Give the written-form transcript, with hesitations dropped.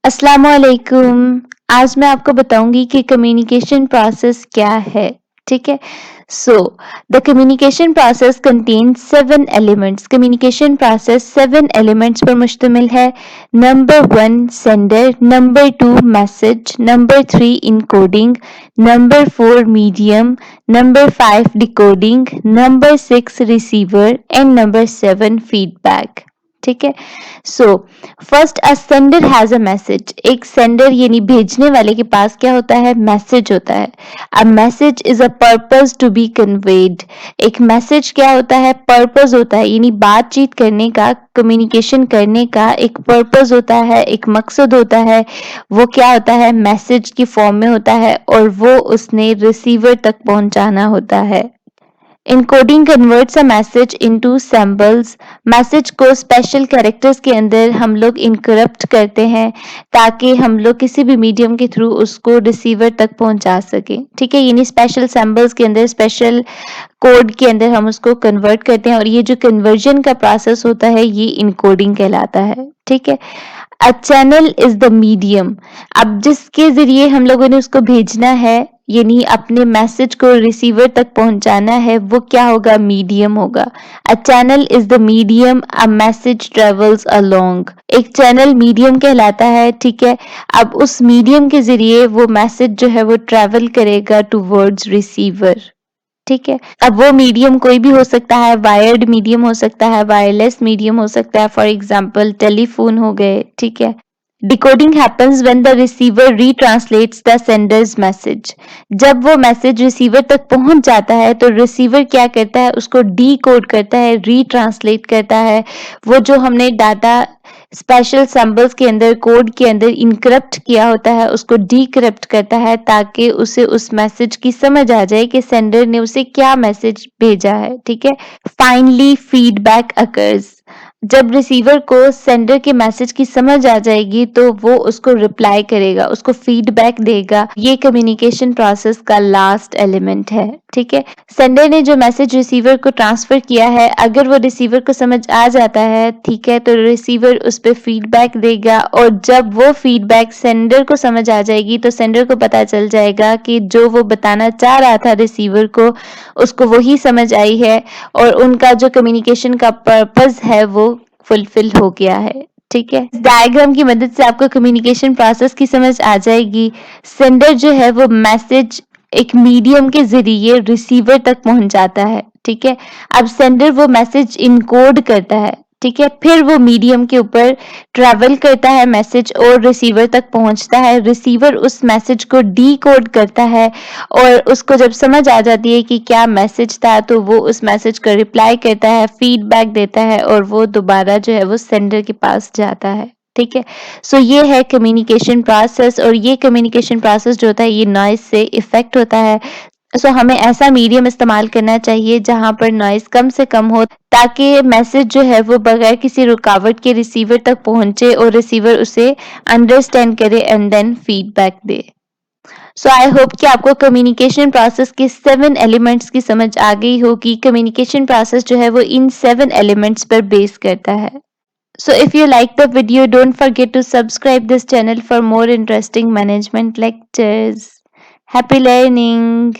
अस्सलाम-ओ-अलैकुम। आज मैं आपको बताऊंगी कि कम्युनिकेशन प्रोसेस क्या है। ठीक है। So the communication process contains 7 elements. Communication process 7 elements पर मुश्तमिल है। Number 1 sender, number 2 message, number 3 encoding, number 4 medium, number 5 decoding, number 6 receiver and number 7 feedback. ठीक है। So first a sender has a message. एक sender यानी भेजने वाले के पास क्या होता है? मैसेज होता है। A message is a purpose to be conveyed. एक मैसेज क्या होता है? पर्पस होता है, यानी बातचीत करने का, कम्युनिकेशन करने का एक पर्पस होता है, एक मकसद होता है। वो क्या होता है? मैसेज की फॉर्म में होता है और वो उसने रिसीवर तक पहुंचाना होता है। Encoding converts a message into symbols. Message को स्पेशल कैरेक्टर्स के अंदर हम लोग इनक्रप्ट करते हैं ताकि हम लोग किसी भी मीडियम के थ्रू उसको रिसीवर तक पहुंचा सकें। ठीक है, यानी स्पेशल सिंबल्स के अंदर, स्पेशल कोड के अंदर हम उसको कन्वर्ट करते हैं और ये जो कन्वर्जन का प्रोसेस होता है ये इनकोडिंग कहलाता है। ठीक है। A channel is the medium. अब जिसके जरिए हम लोगों ने उसको भेजना है, यानी अपने मैसेज को रिसीवर तक पहुंचाना है, वो क्या होगा? मीडियम होगा। A channel is the medium a message travels along. एक चैनल मीडियम कहलाता है। ठीक है। अब उस मीडियम के जरिए वो मैसेज जो है वो ट्रेवल करेगा टूवर्ड्स रिसीवर। ठीक है। अब वो मीडियम कोई भी हो सकता है, वायर्ड मीडियम हो सकता है, वायरलेस मीडियम हो सकता है, फॉर एग्जाम्पल टेलीफोन हो गए। ठीक है। Decoding happens when the receiver retranslates the sender's message. जब वो मैसेज रिसीवर तक पहुंच जाता है तो रिसीवर क्या करता है? उसको डी कोड करता है, रीट्रांसलेट करता है। वो जो हमने डाटा स्पेशल सिंबल्स के अंदर, कोड के अंदर इनक्रप्ट किया होता है, उसको डीक्रप्ट करता है ताकि उसे उस मैसेज की समझ आ जाए कि सेंडर ने उसे क्या मैसेज भेजा है। ठीक है। Finally feedback occurs. जब रिसीवर को सेंडर के मैसेज की समझ आ जाएगी तो वो उसको रिप्लाई करेगा, उसको फीडबैक देगा। ये कम्युनिकेशन प्रोसेस का लास्ट एलिमेंट है। ठीक है। सेंडर ने जो मैसेज रिसीवर को ट्रांसफर किया है, अगर वो रिसीवर को समझ आ जाता है, ठीक है, तो रिसीवर उस पर फीडबैक देगा और जब वो फीडबैक सेंडर को समझ आ जाएगी तो सेंडर को पता चल जाएगा कि जो वो बताना चाह रहा था रिसीवर को, उसको वही समझ आई है और उनका जो कम्युनिकेशन का पर्पस है वो फुलफिल हो गया है। ठीक है। डायग्राम की मदद से आपको कम्युनिकेशन प्रोसेस की समझ आ जाएगी। सेंडर जो है वो मैसेज एक मीडियम के जरिए रिसीवर तक पहुंचाता है। ठीक है। अब सेंडर वो मैसेज इनकोड करता है। ठीक है। फिर वो मीडियम के ऊपर ट्रैवल करता है मैसेज और रिसीवर तक पहुंचता है। रिसीवर उस मैसेज को डी कोड करता है और उसको जब समझ आ जाती है कि क्या मैसेज था तो वो उस मैसेज को रिप्लाई करता है, फीडबैक देता है और वो दोबारा जो है वो सेंडर के पास जाता है। ठीक है। सो ये है कम्युनिकेशन प्रोसेस और ये कम्युनिकेशन प्रोसेस जो होता है ये नॉइज से इफेक्ट होता है। सो हमें ऐसा मीडियम इस्तेमाल करना चाहिए जहां पर नॉइज कम से कम हो ताकि मैसेज जो है वो बगैर किसी रुकावट के रिसीवर तक पहुंचे और रिसीवर उसे अंडरस्टैंड करे एंड देन फीडबैक दे। सो आई होप कि आपको कम्युनिकेशन प्रोसेस के 7 एलिमेंट्स की समझ आ गई होगी। कम्युनिकेशन प्रोसेस जो है वो इन 7 एलिमेंट्स पर बेस करता है। So if you like the video, don't forget to subscribe this channel for more interesting management lectures. Happy learning!